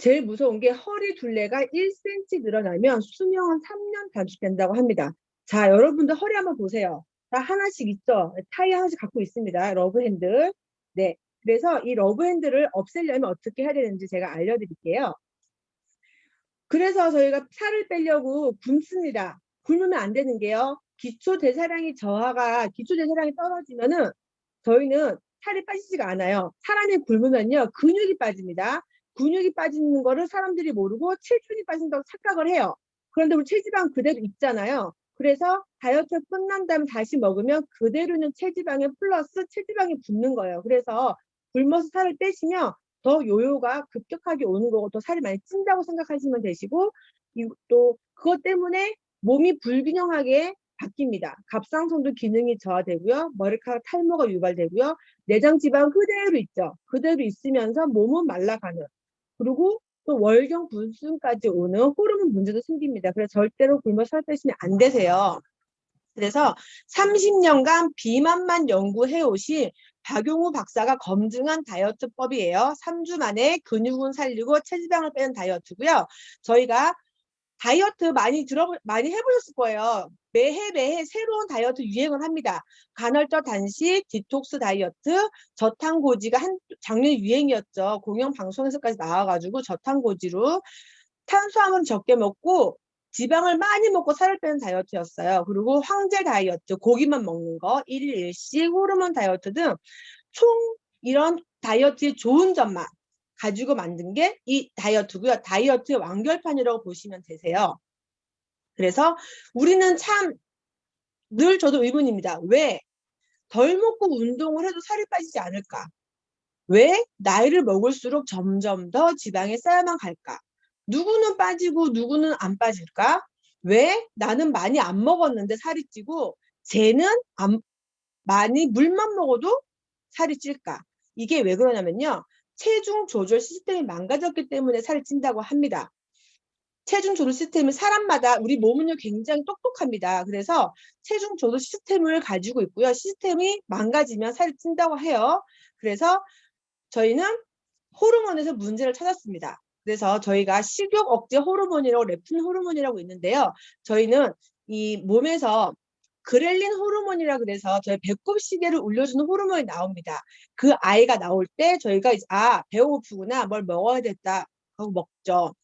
제일 무서운 게 허리 둘레가 1cm 늘어나면 수명은 3년 단축된다고 합니다. 자, 여러분들 허리 한번 보세요. 다 하나씩 있죠? 타이 하나씩 갖고 있습니다. 러브 핸들. 네. 그래서 이 러브 핸들을 없애려면 어떻게 해야 되는지 제가 알려드릴게요. 그래서 저희가 살을 빼려고 굶습니다. 굶으면 안 되는 게요. 기초 대사량이 떨어지면은 저희는 살이 빠지지가 않아요. 사람이 굶으면요 근육이 빠집니다. 근육이 빠지는 거를 사람들이 모르고 체중이 빠진다고 착각을 해요. 그런데 우리 체지방 그대로 있잖아요. 그래서 다이어트 끝난 다음에 다시 먹으면 그대로 있는 체지방에 플러스 체지방이 붙는 거예요. 그래서 굶어서 살을 빼시면 더 요요가 급격하게 오는 거고 더 살이 많이 찐다고 생각하시면 되시고, 또 그것 때문에 몸이 불균형하게 바뀝니다. 갑상선도 기능이 저하되고요. 머리카락 탈모가 유발되고요. 내장 지방 그대로 있죠. 그대로 있으면서 몸은 말라가는. 그리고 또 월경 불순까지 오는 호르몬 문제도 생깁니다. 그래서 절대로 굶어 살 빼시면 안 되세요. 그래서 30년간 비만만 연구해 오신 박용우 박사가 검증한 다이어트법이에요. 3주 만에 근육은 살리고 체지방을 빼는 다이어트고요. 저희가 다이어트 많이 해보셨을 거예요. 매해 새로운 다이어트 유행을 합니다. 간헐적 단식, 디톡스 다이어트, 저탄고지가 작년 유행이었죠. 공영방송에서까지 나와가지고 저탄고지로 탄수화물 적게 먹고 지방을 많이 먹고 살을 빼는 다이어트였어요. 그리고 황제 다이어트, 고기만 먹는 거, 1일 1식, 호르몬 다이어트 등 총 이런 다이어트의 좋은 점만 가지고 만든 게 이 다이어트고요. 다이어트의 완결판이라고 보시면 되세요. 그래서 우리는 참 늘 저도 의문입니다. 왜 덜 먹고 운동을 해도 살이 빠지지 않을까? 왜 나이를 먹을수록 점점 더 지방이 쌓여만 갈까? 누구는 빠지고 누구는 안 빠질까? 왜 나는 많이 안 먹었는데 살이 찌고 쟤는 많이 물만 먹어도 살이 찔까? 이게 왜 그러냐면요. 체중 조절 시스템이 망가졌기 때문에 살이 찐다고 합니다. 체중 조절 시스템은 사람마다, 우리 몸은요 굉장히 똑똑합니다. 그래서 체중 조절 시스템을 가지고 있고요. 시스템이 망가지면 살이 찐다고 해요. 그래서 저희는 호르몬에서 문제를 찾았습니다. 그래서 저희가 식욕 억제 호르몬이라고 렙틴 호르몬이라고 있는데요. 저희는 이 몸에서 그렐린 호르몬이라 그래서 저희 배꼽 시계를 울려주는 호르몬이 나옵니다. 그 아이가 나올 때 저희가 배가 고프구나, 뭘 먹어야 겠다 하고 먹죠.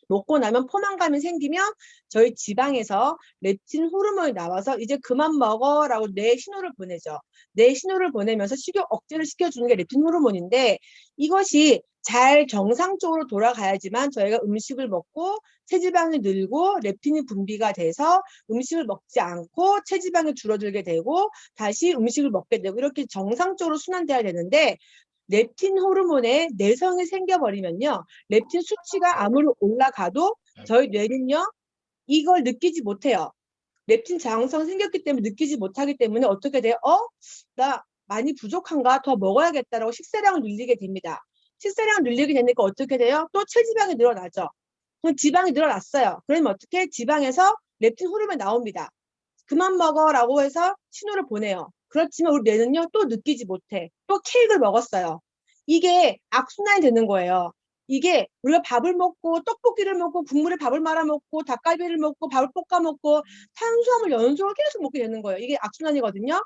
먹고 나면 포만감이 생기면 저희 지방에서 렙틴 호르몬이 나와서 이제 그만 먹어라고 뇌에 신호를 보내죠. 뇌에 신호를 보내면서 식욕 억제를 시켜주는 게 렙틴 호르몬인데, 이것이 잘 정상적으로 돌아가야지만 저희가 음식을 먹고 체지방이 늘고 렙틴이 분비가 돼서 음식을 먹지 않고 체지방이 줄어들게 되고 다시 음식을 먹게 되고 이렇게 정상적으로 순환돼야 되는데, 렙틴 호르몬에 내성이 생겨버리면요. 렙틴 수치가 아무리 올라가도 저희 뇌는요. 이걸 느끼지 못해요. 렙틴 저항성 생겼기 때문에 느끼지 못하기 때문에 어떻게 돼요? 나 많이 부족한가? 더 먹어야겠다라고 식사량을 늘리게 됩니다. 식사량을 늘리게 되니까 어떻게 돼요? 또 체지방이 늘어나죠. 그럼 지방이 늘어났어요. 그러면 어떻게? 지방에서 렙틴 호르몬이 나옵니다. 그만 먹어라고 해서 신호를 보내요. 그렇지만 우리 뇌는요 또 느끼지 못해. 또 케이크를 먹었어요. 이게 악순환이 되는 거예요. 이게 우리가 밥을 먹고 떡볶이를 먹고 국물에 밥을 말아 먹고 닭갈비를 먹고 밥을 볶아 먹고 탄수화물 연속으로 계속 먹게 되는 거예요. 이게 악순환이거든요.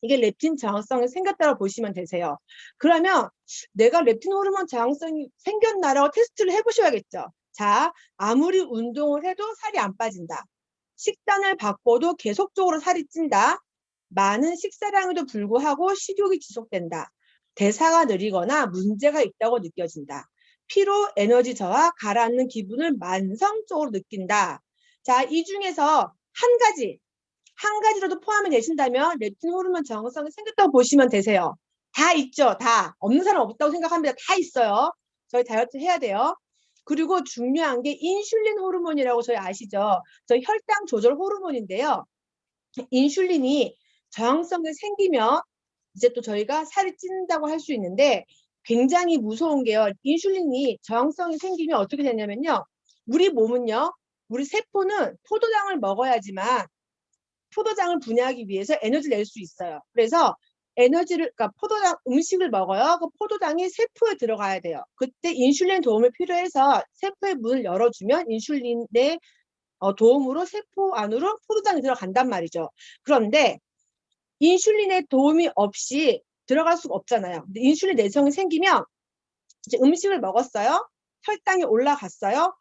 이게 렙틴 저항성이 생겼다고 보시면 되세요. 그러면 내가 렙틴 호르몬 저항성이 생겼나라고 테스트를 해보셔야겠죠. 자, 아무리 운동을 해도 살이 안 빠진다. 식단을 바꿔도 계속적으로 살이 찐다. 많은 식사량에도 불구하고 식욕이 지속된다. 대사가 느리거나 문제가 있다고 느껴진다. 피로, 에너지 저하, 가라앉는 기분을 만성적으로 느낀다. 자, 이 중에서 한 가지라도 포함이 되신다면 렙틴 호르몬 저항성이 생겼다고 보시면 되세요. 다 있죠. 다. 없는 사람 없다고 생각합니다. 다 있어요. 저희 다이어트 해야 돼요. 그리고 중요한 게 인슐린 호르몬이라고 저희 아시죠? 저희 혈당 조절 호르몬인데요. 인슐린이 저항성이 생기면 이제 또 저희가 살이 찐다고 할 수 있는데, 굉장히 무서운 게요. 인슐린이 저항성이 생기면 어떻게 되냐면요. 우리 몸은요. 우리 세포는 포도당을 먹어야지만 포도당을 분해하기 위해서 에너지를 낼 수 있어요. 그래서 에너지를, 그러니까 포도당, 음식을 먹어요. 그 포도당이 세포에 들어가야 돼요. 그때 인슐린 도움을 필요해서 세포의 문을 열어주면 인슐린의 도움으로 세포 안으로 포도당이 들어간단 말이죠. 그런데 인슐린의 도움이 없이 들어갈 수가 없잖아요. 근데 인슐린 내성이 생기면 이제 음식을 먹었어요. 혈당이 올라갔어요.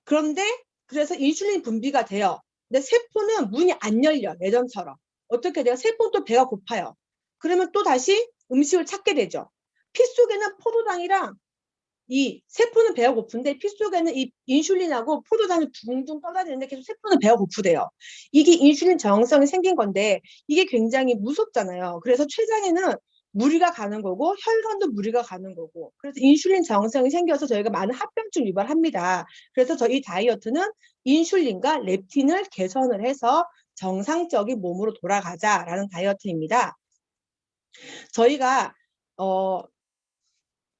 그런데 그래서 인슐린 분비가 돼요. 근데 세포는 문이 안 열려. 예전처럼. 어떻게 돼요? 세포는 또 배가 고파요. 그러면 또 다시 음식을 찾게 되죠. 피 속에는 포도당이랑 이 세포는 배가 고픈데 피 속에는 이 인슐린하고 포도당이 둥둥 떠다니는데 계속 세포는 배가 고프대요. 이게 인슐린 저항성이 생긴 건데 이게 굉장히 무섭잖아요. 그래서 췌장에는 무리가 가는 거고 혈관도 무리가 가는 거고 그래서 인슐린 저항성이 생겨서 저희가 많은 합병증 유발합니다. 그래서 저희 다이어트는 인슐린과 렙틴을 개선을 해서 정상적인 몸으로 돌아가자라는 다이어트입니다. 저희가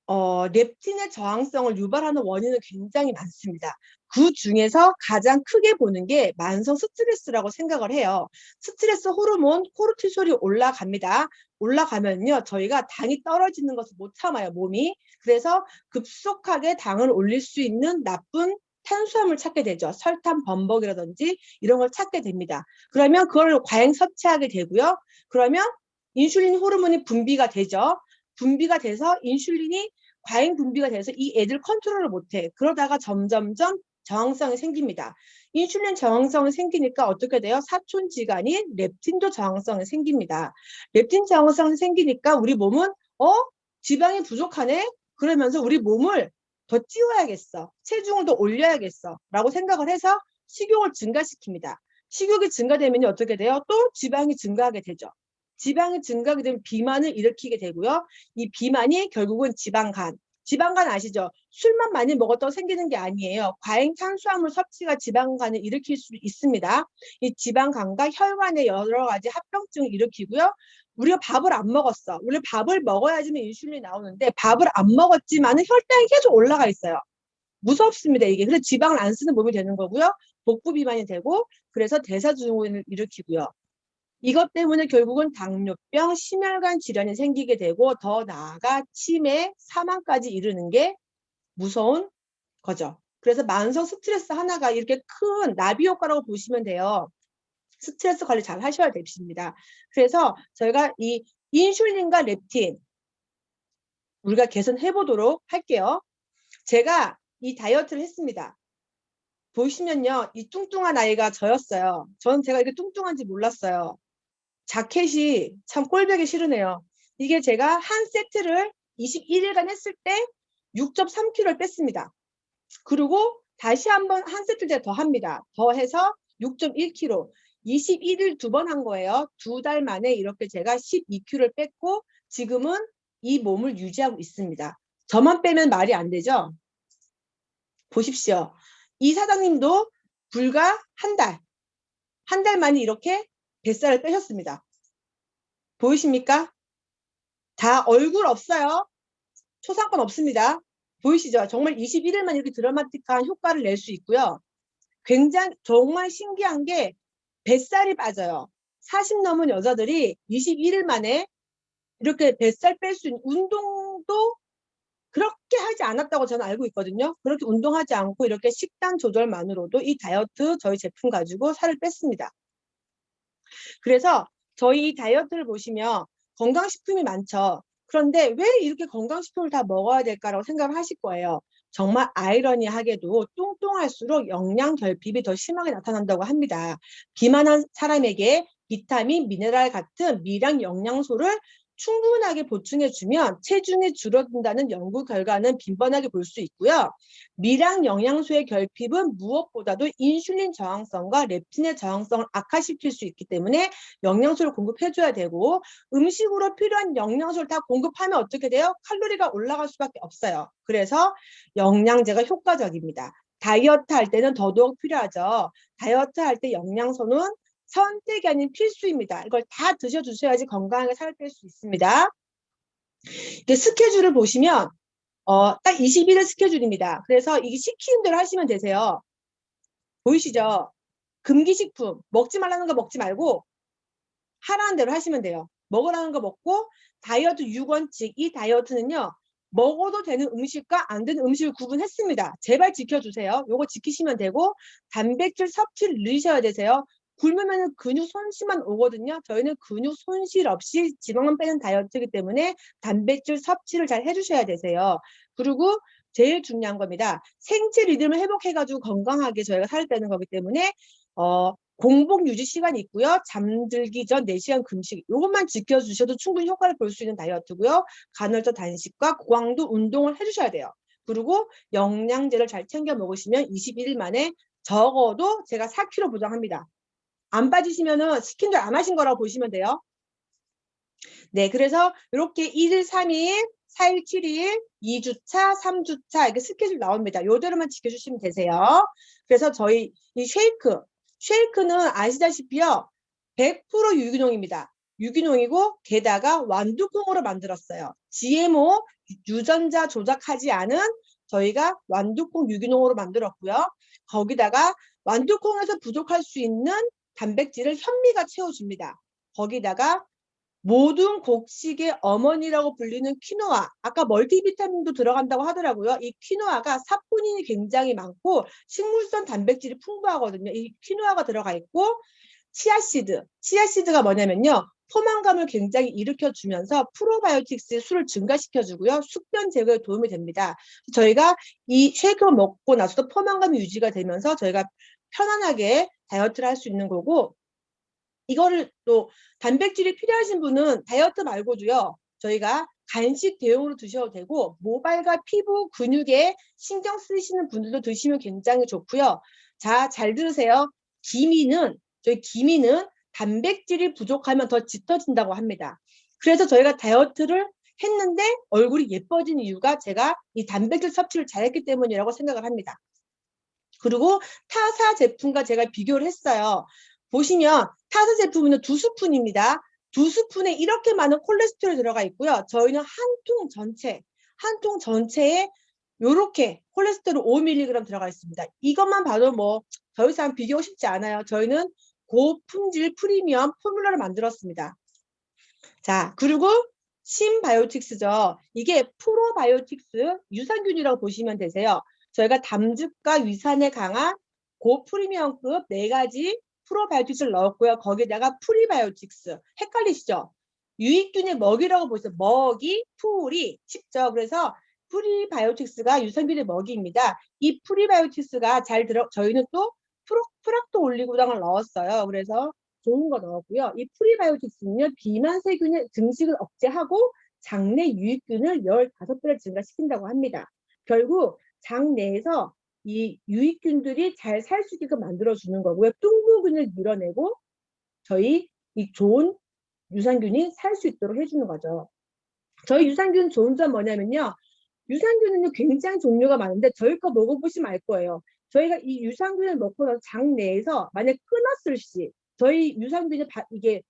렙틴의 저항성을 유발하는 원인은 굉장히 많습니다. 그 중에서 가장 크게 보는 게 만성 스트레스라고 생각을 해요. 스트레스 호르몬 코르티솔이 올라갑니다. 올라가면요 저희가 당이 떨어지는 것을 못 참아요 몸이. 그래서 급속하게 당을 올릴 수 있는 나쁜 탄수화물 찾게 되죠. 설탕, 범벅이라든지 이런 걸 찾게 됩니다. 그러면 그걸 과잉 섭취하게 되고요. 그러면 인슐린 호르몬이 분비가 되죠. 분비가 돼서 인슐린이 과잉 분비가 돼서 이 애들 컨트롤을 못해. 그러다가 점점점 저항성이 생깁니다. 인슐린 저항성이 생기니까 어떻게 돼요? 사촌지간인 렙틴도 저항성이 생깁니다. 렙틴 저항성이 생기니까 우리 몸은 지방이 부족하네? 그러면서 우리 몸을 더 찌워야겠어. 체중을 더 올려야겠어. 라고 생각을 해서 식욕을 증가시킵니다. 식욕이 증가되면 어떻게 돼요? 또 지방이 증가하게 되죠. 지방이 증가하게 되면 비만을 일으키게 되고요. 이 비만이 결국은 지방간. 지방간 아시죠? 술만 많이 먹었다고 생기는 게 아니에요. 과잉 탄수화물 섭취가 지방간을 일으킬 수 있습니다. 이 지방간과 혈관의 여러 가지 합병증을 일으키고요. 우리가 밥을 안 먹었어. 우리 밥을 먹어야지만 인슐린이 나오는데 밥을 안 먹었지만 혈당이 계속 올라가 있어요. 무섭습니다. 이게. 그래서 지방을 안 쓰는 몸이 되는 거고요. 복부 비만이 되고 그래서 대사증후군을 일으키고요. 이것 때문에 결국은 당뇨병, 심혈관 질환이 생기게 되고 더 나아가 치매, 사망까지 이르는 게 무서운 거죠. 그래서 만성 스트레스 하나가 이렇게 큰 나비 효과라고 보시면 돼요. 스트레스 관리 잘 하셔야 됩니다. 그래서 저희가 이 인슐린과 렙틴 우리가 개선해 보도록 할게요. 제가 이 다이어트를 했습니다. 보시면요. 이 뚱뚱한 아이가 저였어요. 저는 제가 이렇게 뚱뚱한지 몰랐어요. 자켓이 참 꼴보기 싫으네요. 이게 제가 한 세트를 21일간 했을 때 6.3kg를 뺐습니다. 그리고 다시 한번 한 세트를 더 합니다. 더 해서 6.1kg. 21일 두 번 한 거예요. 2달 만에 이렇게 제가 12kg를 뺐고 지금은 이 몸을 유지하고 있습니다. 저만 빼면 말이 안 되죠? 보십시오. 이 사장님도 불과 한 달 만에 이렇게 뱃살을 빼셨습니다. 보이십니까? 다 얼굴 없어요. 초상권 없습니다. 보이시죠? 정말 21일만 이렇게 드라마틱한 효과를 낼 수 있고요. 굉장히 정말 신기한 게 뱃살이 빠져요. 40 넘은 여자들이 21일 만에 이렇게 뱃살 뺄 수 있는 운동도 그렇게 하지 않았다고 저는 알고 있거든요. 그렇게 운동하지 않고 이렇게 식단 조절만으로도 이 다이어트 저희 제품 가지고 살을 뺐습니다. 그래서 저희 다이어트를 보시면 건강식품이 많죠. 그런데 왜 이렇게 건강식품을 다 먹어야 될까라고 생각을 하실 거예요. 정말 아이러니하게도 뚱뚱할수록 영양 결핍이 더 심하게 나타난다고 합니다. 비만한 사람에게 비타민, 미네랄 같은 미량 영양소를 충분하게 보충해주면 체중이 줄어든다는 연구 결과는 빈번하게 볼 수 있고요. 미량 영양소의 결핍은 무엇보다도 인슐린 저항성과 렙틴의 저항성을 악화시킬 수 있기 때문에 영양소를 공급해줘야 되고 음식으로 필요한 영양소를 다 공급하면 어떻게 돼요? 칼로리가 올라갈 수밖에 없어요. 그래서 영양제가 효과적입니다. 다이어트 할 때는 더더욱 필요하죠. 다이어트 할 때 영양소는 선택이 아닌 필수입니다. 이걸 다 드셔주셔야지 건강하게 살 뺄 수 있습니다. 스케줄을 보시면 딱 21일 스케줄입니다. 그래서 이게 시키는 대로 하시면 되세요. 보이시죠? 금기식품 먹지 말라는 거 먹지 말고 하라는 대로 하시면 돼요. 먹으라는 거 먹고 다이어트 6원칙. 이 다이어트는요. 먹어도 되는 음식과 안 되는 음식을 구분했습니다. 제발 지켜주세요. 요거 지키시면 되고 단백질 섭취를 늘리셔야 되세요. 굶으면 근육 손실만 오거든요. 저희는 근육 손실 없이 지방만 빼는 다이어트이기 때문에 단백질 섭취를 잘 해주셔야 되세요. 그리고 제일 중요한 겁니다. 생체 리듬을 회복해가지고 건강하게 저희가 살을 빼는 거기 때문에 공복 유지 시간이 있고요. 잠들기 전 4시간 금식 이것만 지켜주셔도 충분히 효과를 볼 수 있는 다이어트고요. 간헐적 단식과 고강도 운동을 해주셔야 돼요. 그리고 영양제를 잘 챙겨 먹으시면 21일 만에 적어도 제가 4kg 보장합니다. 안 빠지시면은 시킨 줄 안 하신 거라고 보시면 돼요. 네, 그래서 이렇게 1일, 3일, 4일, 7일, 2주차, 3주차 이렇게 스케줄 나옵니다. 요대로만 지켜주시면 되세요. 그래서 저희 이 쉐이크는 아시다시피요. 100% 유기농입니다. 유기농이고 게다가 완두콩으로 만들었어요. GMO 유전자 조작하지 않은 저희가 완두콩 유기농으로 만들었고요. 거기다가 완두콩에서 부족할 수 있는 단백질을 현미가 채워줍니다. 거기다가 모든 곡식의 어머니라고 불리는 퀴노아, 아까 멀티비타민도 들어간다고 하더라고요. 이 퀴노아가 사포닌이 굉장히 많고 식물성 단백질이 풍부하거든요. 이 퀴노아가 들어가 있고 치아시드가 뭐냐면요. 포만감을 굉장히 일으켜주면서 프로바이오틱스의 수를 증가시켜주고요. 숙변 제거에 도움이 됩니다. 저희가 이 쉐이크를 먹고 나서도 포만감이 유지가 되면서 저희가 편안하게 다이어트를 할 수 있는 거고, 이거를 또 단백질이 필요하신 분은 다이어트 말고도요. 저희가 간식 대용으로 드셔도 되고 모발과 피부, 근육에 신경 쓰시는 분들도 드시면 굉장히 좋고요. 자, 잘 들으세요. 저희 기미는 단백질이 부족하면 더 짙어진다고 합니다. 그래서 저희가 다이어트를 했는데 얼굴이 예뻐진 이유가 제가 이 단백질 섭취를 잘했기 때문이라고 생각을 합니다. 그리고 타사 제품과 제가 비교를 했어요. 보시면 타사 제품은 2스푼입니다. 2스푼에 이렇게 많은 콜레스테롤이 들어가 있고요. 저희는 한 통 전체에 이렇게 콜레스테롤 5mg 들어가 있습니다. 이것만 봐도 뭐 더 이상 비교하고 싶지 않아요. 저희는 고품질 프리미엄 포뮬러를 만들었습니다. 자, 그리고 신바이오틱스죠. 이게 프로바이오틱스 유산균이라고 보시면 되세요. 저희가 담즙과 위산에 강한 고프리미엄급 4가지 프로바이오틱스를 넣었고요. 거기다가 프리바이오틱스. 헷갈리시죠? 유익균의 먹이라고 보세요. 먹이, 풀이 쉽죠. 그래서 프리바이오틱스가 유산균의 먹이입니다. 이 프리바이오틱스가 저희는 또 프락토 올리고당을 넣었어요. 그래서 좋은 거 넣었고요. 이 프리바이오틱스는요. 비만 세균의 증식을 억제하고 장내 유익균을 15배를 증가시킨다고 합니다. 결국 장내에서 이 유익균들이 잘 살 수 있게끔 만들어주는 거고요. 뚱보균을 밀어내고 저희 이 좋은 유산균이 살 수 있도록 해주는 거죠. 저희 유산균 좋은 점 뭐냐면요. 유산균은요 굉장히 종류가 많은데 저희 거 먹어보시면 알 거예요. 저희가 이 유산균을 먹고 나서 장내에서 만약 끊었을 시 저희 유산균이 이게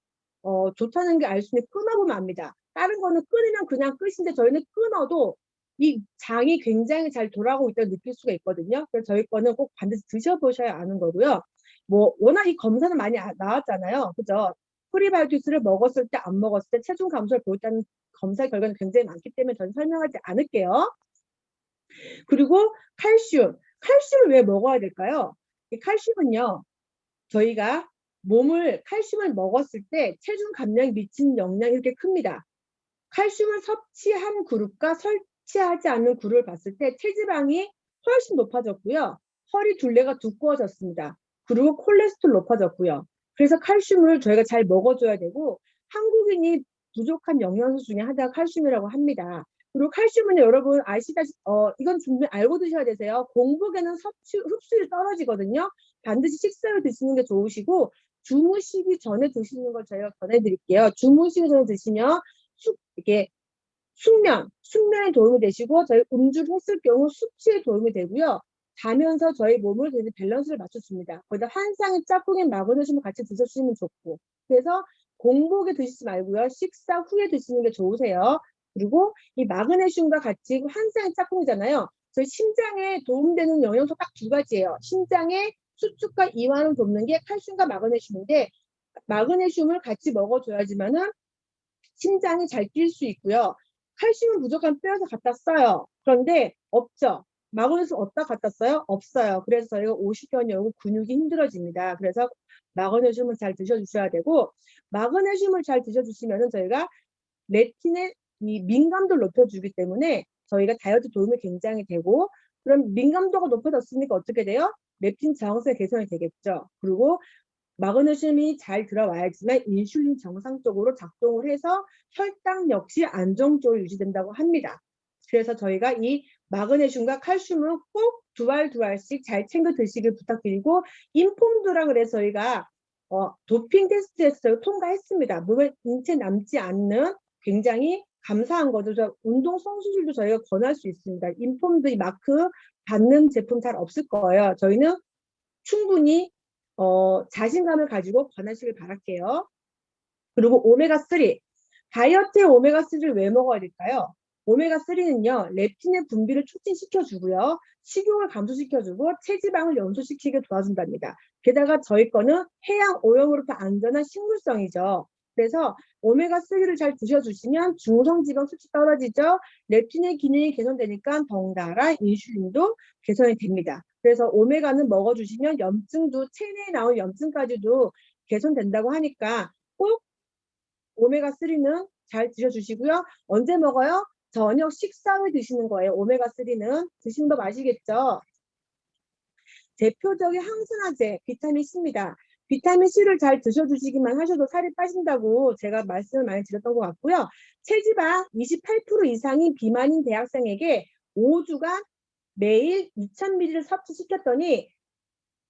좋다는 게 알 수 있는 끊어보면 압니다. 다른 거는 끊으면 그냥 끝인데 저희는 끊어도 이 장이 굉장히 잘 돌아가고 있다고 느낄 수가 있거든요. 그래서 저희 거는 꼭 반드시 드셔보셔야 아는 거고요. 뭐 워낙 이 검사는 많이 나왔잖아요. 그죠? 프리바이오틱스를 먹었을 때 안 먹었을 때 체중 감소를 보였다는 검사 결과는 굉장히 많기 때문에 저는 설명하지 않을게요. 그리고 칼슘을 왜 먹어야 될까요? 이 칼슘은요. 저희가 칼슘을 먹었을 때 체중 감량에 미치는 영향이 이렇게 큽니다. 칼슘을 섭취한 그룹과 섭취하지 않는 그룹을 봤을 때 체지방이 훨씬 높아졌고요. 허리 둘레가 두꺼워졌습니다. 그리고 콜레스테롤 높아졌고요. 그래서 칼슘을 저희가 잘 먹어줘야 되고 한국인이 부족한 영양소 중에 하나가 칼슘이라고 합니다. 그리고 칼슘은 여러분 이건 분명히 알고 드셔야 되세요. 공복에는 흡수율이 떨어지거든요. 반드시 식사를 드시는 게 좋으시고 주무시기 전에 드시는 걸 저희가 권해드릴게요. 주무시기 전에 드시면 이게 숙면에 도움이 되시고 저희 음주를 했을 경우 숙취에 도움이 되고요. 자면서 저희 몸을 되게 밸런스를 맞춰줍니다. 거기다 환상의 짝꿍인 마그네슘을 같이 드셔주시면 좋고 그래서 공복에 드시지 말고요. 식사 후에 드시는 게 좋으세요. 그리고 이 마그네슘과 같이 환상의 짝꿍이잖아요. 저희 심장에 도움되는 영양소 딱 2가지예요. 심장의 수축과 이완을 돕는 게 칼슘과 마그네슘인데 마그네슘을 같이 먹어줘야지만은 심장이 잘 뛸 수 있고요. 칼슘은 부족한 뼈에서 갖다 써요. 그런데 없죠. 마그네슘 어디다 갖다 써요? 없어요. 그래서 저희가 50견이 오고 근육이 힘들어집니다. 그래서 마그네슘을 잘 드셔주셔야 되고, 마그네슘을 잘 드셔주시면은 저희가 레틴의 이 민감도를 높여주기 때문에 저희가 다이어트 도움이 굉장히 되고, 그럼 민감도가 높아졌으니까 어떻게 돼요? 렙틴 저항성 개선이 되겠죠. 그리고 마그네슘이 잘 들어와야지만 인슐린 정상적으로 작동을 해서 혈당 역시 안정적으로 유지된다고 합니다. 그래서 저희가 이 마그네슘과 칼슘은 꼭 두 알 두 알씩 잘 챙겨 드시길 부탁드리고, 인폼드라 그래서 저희가 도핑 테스트에서 통과했습니다. 몸에 인체 남지 않는 굉장히 감사한 거죠. 운동 선수들도 저희가 권할 수 있습니다. 인폼드 마크 받는 제품 잘 없을 거예요. 저희는 충분히 자신감을 가지고 권하시길 바랄게요. 그리고 오메가3. 다이어트에 오메가3를 왜 먹어야 될까요? 오메가3는요, 렙틴의 분비를 촉진시켜주고요, 식욕을 감소시켜주고 체지방을 연소시키게 도와준답니다. 게다가 저희 거는 해양 오염으로부터 안전한 식물성이죠. 그래서 오메가3를 잘 드셔주시면 중성지방 수치 떨어지죠. 렙틴의 기능이 개선되니까 덩달아 인슐린도 개선이 됩니다. 그래서 오메가는 먹어주시면 염증도, 체내에 나온 염증까지도 개선된다고 하니까 꼭 오메가3는 잘 드셔주시고요. 언제 먹어요? 저녁 식사 후에 드시는 거예요. 오메가3는 드시는 법 아시겠죠? 대표적인 항산화제 비타민C입니다. 비타민C를 잘 드셔주시기만 하셔도 살이 빠진다고 제가 말씀을 많이 드렸던 것 같고요. 체지방 28% 이상인 비만인 대학생에게 5주간 매일 2000ml를 섭취시켰더니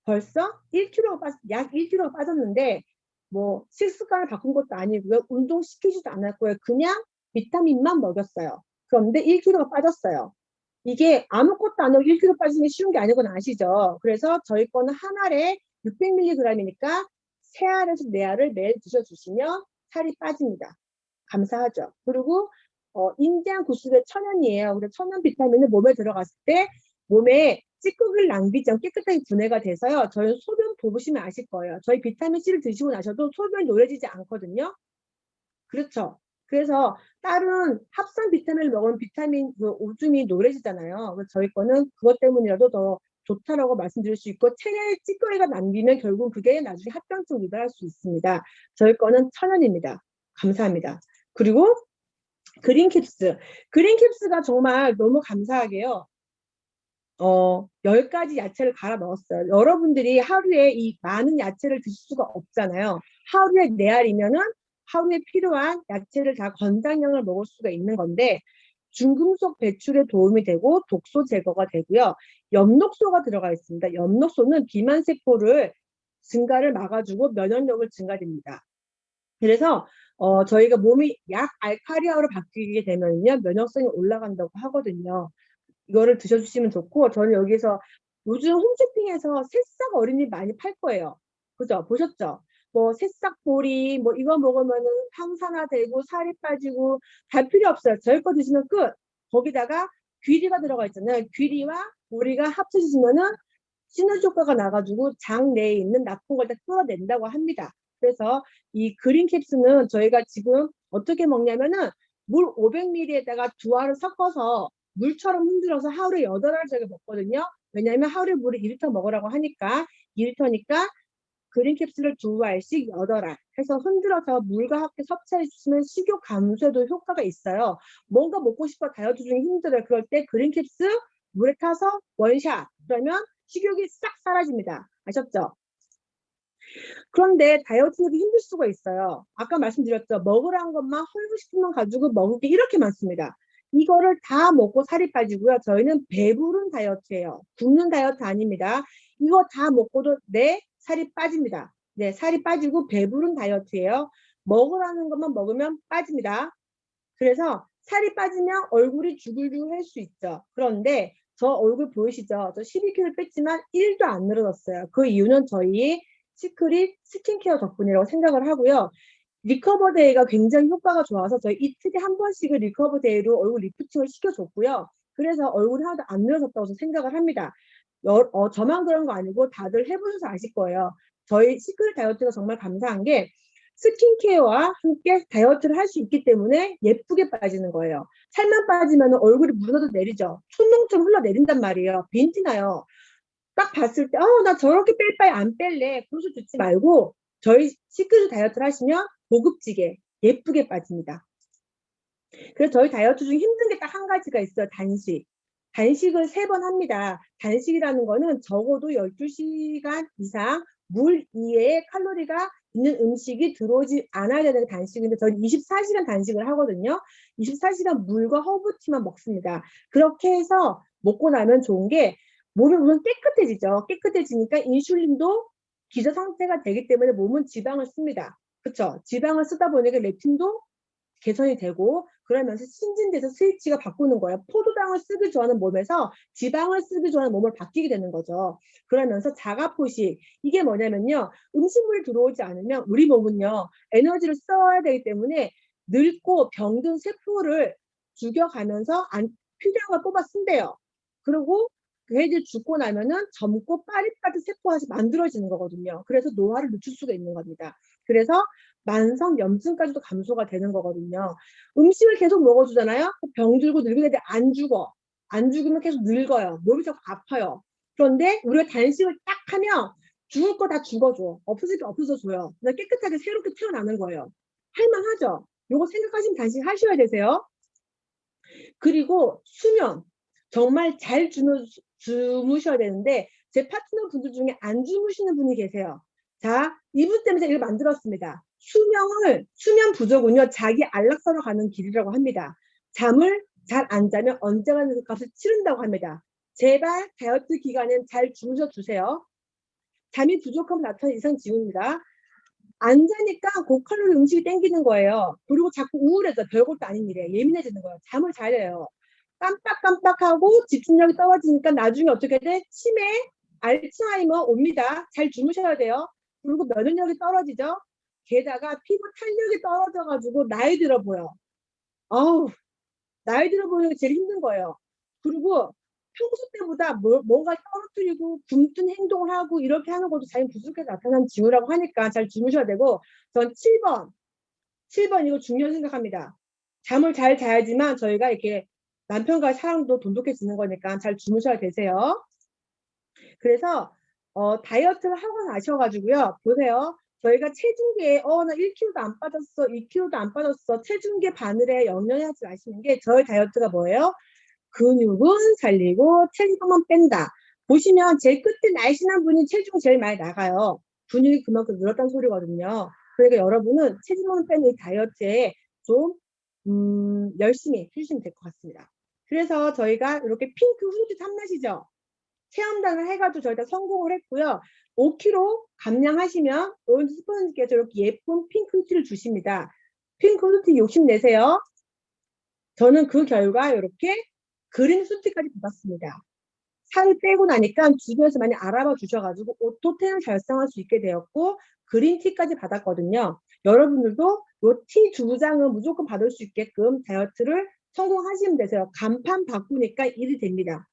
벌써 1kg가 약 1kg가 빠졌는데, 뭐 식습관을 바꾼 것도 아니고요. 운동시키지도 않았고요. 그냥 비타민만 먹였어요. 그런데 1kg가 빠졌어요. 이게 아무것도 안 하고 1kg 빠지는 게 쉬운 게 아닌 건 아시죠? 그래서 저희 거는 한 알에 600mg이니까 3알에서 4알을 매일 드셔주시면 살이 빠집니다. 감사하죠. 그리고 인지한 90의 천연이에요. 그래서 천연 비타민은 몸에 들어갔을 때 몸에 찌꺼기를 낭비지 않고 깨끗하게 분해가 돼서요. 저희 소변 보시면 아실 거예요. 저희 비타민C를 드시고 나셔도 소변이 노래지지 않거든요. 그렇죠. 그래서 다른 합성 비타민을 먹으면 비타민 오줌이 노래지잖아요. 그래서 저희 거는 그것 때문이라도 더 좋다라고 말씀드릴 수 있고, 체내에 찌꺼기가 남기면 결국 그게 나중에 합병증 유발할 수 있습니다. 저희 거는 천연입니다. 감사합니다. 그리고 그린캡스. 그린캡스가 정말 너무 감사하게요. 10가지 야채를 갈아 넣었어요. 여러분들이 하루에 이 많은 야채를 드실 수가 없잖아요. 하루에 4알이면은 하루에 필요한 야채를 다 권장량을 먹을 수가 있는 건데, 중금속 배출에 도움이 되고 독소 제거가 되고요. 엽록소가 들어가 있습니다. 엽록소는 비만세포를 증가를 막아주고 면역력을 증가됩니다. 그래서 저희가 몸이 약 알칼리화로 바뀌게 되면요, 면역성이 올라간다고 하거든요. 이거를 드셔주시면 좋고, 저는 여기서 요즘 홈쇼핑에서 새싹 어린이 많이 팔 거예요. 그죠? 보셨죠? 뭐 새싹보리 뭐 이거 먹으면은 항산화되고 살이 빠지고 다 필요 없어요. 저희 거 드시면 끝. 거기다가 귀리가 들어가 있잖아요. 귀리와 보리가 합쳐지면은 시너지 효과가 나가지고 장 내에 있는 나쁜 걸 다 끌어낸다고 합니다. 그래서 이 그린캡스는 저희가 지금 어떻게 먹냐면은 물 500ml에다가 2알을 섞어서 물처럼 흔들어서 하루에 8알 저희가 먹거든요. 왜냐하면 하루에 물을 2리터 먹으라고 하니까 2리터니까 그린캡슐을 2알씩 8알 해서 흔들어서 물과 함께 섭취해 주시면 식욕 감소에도 효과가 있어요. 뭔가 먹고 싶어 다이어트 중에 힘들어요. 그럴 때 그린캡슐 물에 타서 원샷 그러면 식욕이 싹 사라집니다. 아셨죠? 그런데 다이어트는 힘들 수가 있어요. 아까 말씀드렸죠. 먹으라는 것만 헐고싶은만 가지고 먹을 게 이렇게 많습니다. 이거를 다 먹고 살이 빠지고요. 저희는 배부른 다이어트예요. 굶는 다이어트 아닙니다. 이거 다 먹고도 살이 빠집니다. 네, 살이 빠지고 배부른 다이어트예요. 먹으라는 것만 먹으면 빠집니다. 그래서 살이 빠지면 얼굴이 주글주글 할 수 있죠. 그런데 저 얼굴 보이시죠? 저 12kg 뺐지만 1도 안 늘어졌어요. 그 이유는 저희 시크릿 스킨케어 덕분이라고 생각을 하고요. 리커버 데이가 굉장히 효과가 좋아서 저희 이틀에 한 번씩은 리커버 데이로 얼굴 리프팅을 시켜줬고요. 그래서 얼굴이 하나도 안 늘어졌다고 생각을 합니다. 저만 그런 거 아니고 다들 해보셔서 아실 거예요. 저희 시크릿 다이어트가 정말 감사한 게 스킨케어와 함께 다이어트를 할 수 있기 때문에 예쁘게 빠지는 거예요. 살만 빠지면 얼굴이 무너져 내리죠. 촌농처럼 흘러내린단 말이에요. 빈티 나요. 딱 봤을 때, 나 저렇게 뺄 바에 안 뺄래. 그러셔 듣지 말고, 저희 시크릿 다이어트를 하시면 고급지게, 예쁘게 빠집니다. 그래서 저희 다이어트 중에 힘든 게 딱 한 가지가 있어요. 단식. 단식을 3번 합니다. 단식이라는 거는 적어도 12시간 이상 물 이외에 칼로리가 있는 음식이 들어오지 않아야 되는 단식인데 저는 24시간 단식을 하거든요. 24시간 물과 허브티만 먹습니다. 그렇게 해서 먹고 나면 좋은 게 몸이 우선 깨끗해지죠. 깨끗해지니까 인슐린도 기저 상태가 되기 때문에 몸은 지방을 씁니다. 그렇죠? 지방을 쓰다 보니까 렙틴도 개선이 되고 그러면서 신진대사 스위치가 바꾸는 거예요. 포도당을 쓰기 좋아하는 몸에서 지방을 쓰기 좋아하는 몸을 바뀌게 되는 거죠. 그러면서 자가포식 이게 뭐냐면요. 음식물이 들어오지 않으면 우리 몸은요. 에너지를 써야 되기 때문에 늙고 병든 세포를 죽여가면서 필요한 걸 뽑아 쓴대요. 그리고 걔들 죽고 나면은 젊고 파릿파릿 세포가 만들어지는 거거든요. 그래서 노화를 늦출 수가 있는 겁니다. 그래서 만성 염증까지도 감소가 되는 거거든요. 음식을 계속 먹어주잖아요. 병들고 늙은 애들 안 죽어. 안 죽으면 계속 늙어요. 몸이 자꾸 아파요. 그런데 우리가 단식을 딱 하면 죽을 거 다 죽어줘. 없어질 게 없어져줘요. 깨끗하게 새롭게 태어나는 거예요. 할만하죠? 요거 생각하시면 단식 하셔야 되세요. 그리고 수면. 정말 잘 주무셔야 되는데 제 파트너 분들 중에 안 주무시는 분이 계세요. 자, 이분 때문에 이걸 만들었습니다. 수면 부족은요, 자기 안락사로 가는 길이라고 합니다. 잠을 잘 안 자면 언젠가는 그 값을 치른다고 합니다. 제발 다이어트 기간엔 잘 주무셔 주세요. 잠이 부족하면 나타나는 이상 징후입니다. 안 자니까 고칼로리 음식이 땡기는 거예요. 그리고 자꾸 우울해져. 별것도 아닌 일에 예민해지는 거예요. 잠을 잘 자요. 깜빡깜빡하고 집중력이 떨어지니까 나중에 어떻게 돼? 치매, 알츠하이머 옵니다. 잘 주무셔야 돼요. 그리고 면역력이 떨어지죠. 게다가 피부 탄력이 떨어져가지고 나이 들어 보여. 어우, 나이 들어 보이는 게 제일 힘든 거예요. 그리고 평소 때보다 뭔가 떨어뜨리고 굶뜬 행동을 하고 이렇게 하는 것도 자연 부족해서 나타나는 징후라고 하니까 잘 주무셔야 되고 전 7번 이거 중요한 생각합니다. 잠을 잘 자야지만 저희가 이렇게 남편과의 사랑도 돈독해지는 거니까 잘 주무셔야 되세요. 그래서 다이어트를 하고 나셔가지고요. 보세요. 저희가 체중계에 나 1kg도 안 빠졌어. 2kg도 안 빠졌어. 체중계 바늘에 연연하지 마시는 게 저희 다이어트가 뭐예요? 근육은 살리고 체지방만 뺀다. 보시면 제일 끝에 날씬한 분이 체중 제일 많이 나가요. 근육이 그만큼 늘었다는 소리거든요. 그러니까 여러분은 체지방을 빼는 이 다이어트에 좀 열심히 해주시면 될 것 같습니다. 그래서 저희가 이렇게 핑크 후드 탐나시죠? 체험단을 해가지고 저희가 성공을 했고요. 5kg 감량하시면 오른쪽 스폰서님께서 이렇게 예쁜 핑크 후드를 주십니다. 핑크 후드 욕심내세요. 저는 그 결과 이렇게 그린 후드까지 받았습니다. 살을 빼고 나니까 주변에서 많이 알아봐 주셔가지고 오토텐을 달성할 수 있게 되었고 그린티까지 받았거든요. 여러분들도 이 티 2장은 무조건 받을 수 있게끔 다이어트를 성공하시면 되세요. 간판 바꾸니까 일이 됩니다.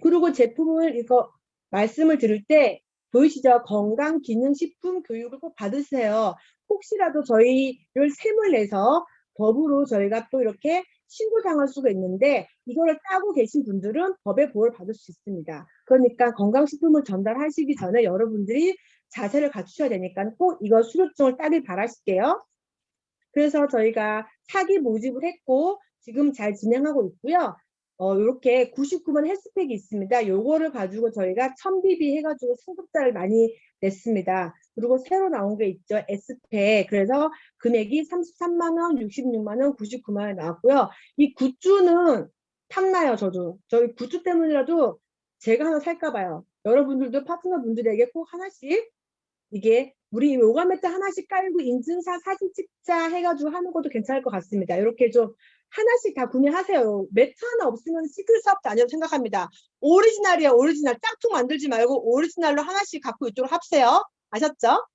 그리고 제품을 이거 말씀을 드릴 때 보이시죠? 건강기능식품 교육을 꼭 받으세요. 혹시라도 저희를 셈을 내서 법으로 저희가 또 이렇게 신고당할 수가 있는데 이거를 따고 계신 분들은 법의 보호를 받을 수 있습니다. 그러니까 건강식품을 전달하시기 전에 여러분들이 자세를 갖추셔야 되니까 꼭 이거 수료증을 따길 바라실게요. 그래서 저희가 사기 모집을 했고 지금 잘 진행하고 있고요. 이렇게 99만 헬스팩이 있습니다. 요거를 가지고 저희가 1000BB 해가지고 승급자를 많이 냈습니다. 그리고 새로 나온 게 있죠. S팩. 그래서 금액이 33만원, 66만원, 99만원 나왔고요. 이 굿즈는 탐나요, 저도. 저희 굿즈 때문이라도 제가 하나 살까봐요. 여러분들도 파트너 분들에게 꼭 하나씩 이게 우리 요가 매트 하나씩 깔고 인증사 사진 찍자 해가지고 하는 것도 괜찮을 것 같습니다. 이렇게 좀 하나씩 다 구매하세요. 매트 하나 없으면 시클 사업도 아니라고 생각합니다. 오리지널이에요. 오리지널. 짝퉁 만들지 말고 오리지널로 하나씩 갖고 있도록 합세요. 아셨죠?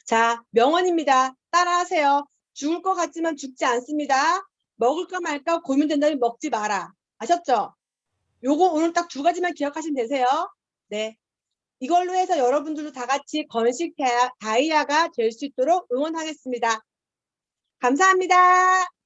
자, 명언입니다. 따라하세요. 죽을 것 같지만 죽지 않습니다. 먹을까 말까 고민된다면 먹지 마라. 아셨죠? 요거 오늘 딱 2가지만 기억하시면 되세요. 네. 이걸로 해서 여러분들도 다 같이 건식 다이아가 될 수 있도록 응원하겠습니다. 감사합니다.